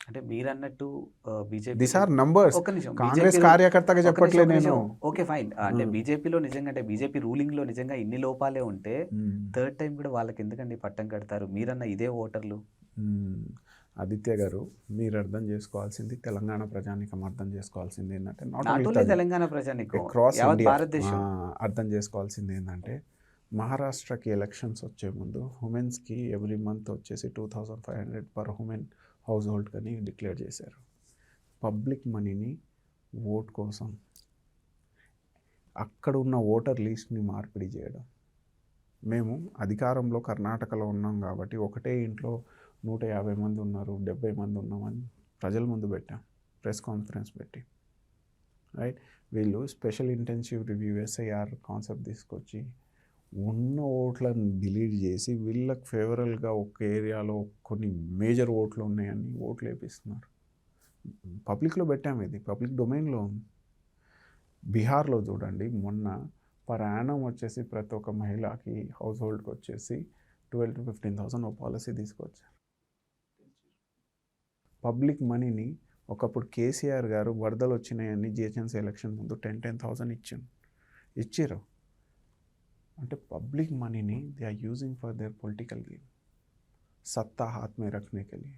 అంటే మీరన్నట్టు దిస్ బీజేపీలో ఆర్ నంబర్స్. ఒక్క నిమిషం కాంగ్రెస్ బీజేపీలో కార్యకర్తగా ఒక్క నిమిషం, చెప్పట్లే ఒక్క నేను. నిమిషం. ఓకే. ఫైన్. అంటే హ్మ్. బీజేపీలో నిజంగా అంటే బీజేపీ రూలింగ్‌లో నిజంగా ఇన్ని లోపాలే ఉంటే హ్మ్. థర్డ్ టైమ్ కూడా వాళ్ళకెందుకండి పట్టం కడతారు? మీరన్న ఇదే ఓటర్లు. హ్మ్. ఆదిత్య గారు, మీరు అర్థం చేసుకోవాల్సింది, తెలంగాణ ప్రజానీకం అర్థం చేసుకోవాల్సింది ఏంటంటే, not not only only Telangana ప్రజానీకం, అక్రాస్ యావత్ ఇండియా భారతదేశం. అర్థం చేసుకోవాల్సింది ఏంటంటే, మహారాష్ట్రకి ఎలక్షన్స్ వచ్చే ముందు ఉమెన్స్కి ఎవ్రీ మంత్ వచ్చేసి 2500 పర్ ఉమెన్ హౌస్ హోల్డ్ అని డిక్లేర్ చేశారు. పబ్లిక్ మనీని ఓట్ కోసం అక్కడ ఉన్న ఓటర్ లిస్ట్ని మార్పిడి చేయడం. మేము అధికారంలో కర్ణాటకలో ఉన్నాం కాబట్టి ఒకటే ఇంట్లో 150 మంది ఉన్నారు, 70 మంది ఉన్నామని ప్రజల ముందు పెట్టాం, ప్రెస్ కాన్ఫరెన్స్ పెట్టి. రైట్, వీళ్ళు special intensive review SIR concept తీసుకొచ్చి ఉన్న ఓట్లను డిలీట్ చేసి వీళ్ళకి ఫేవరల్గా ఒక ఏరియాలో కొన్ని మేజర్ ఓట్లు ఉన్నాయని ఓట్లు వేపిస్తున్నారు. పబ్లిక్లో పెట్టాము, ఇది పబ్లిక్ డొమైన్లో ఉంది. బీహార్లో చూడండి, మొన్న పర్ యానం వచ్చేసి ప్రతి ఒక్క మహిళకి హౌస్ హోల్డ్కి వచ్చేసి 12,000 to 15,000 ఒక పాలసీ తీసుకొచ్చారు. పబ్లిక్ మనీని ఒకప్పుడు కేసీఆర్ గారు వరదలు వచ్చినాయని జిహెచ్ఎంసీ ఎలక్షన్ ముందు 10,000 ఇచ్చారు. అంటే పబ్లిక్ మనీని they are using for their political gain, సత్తా హాత్ మే రఖనే కే లియే.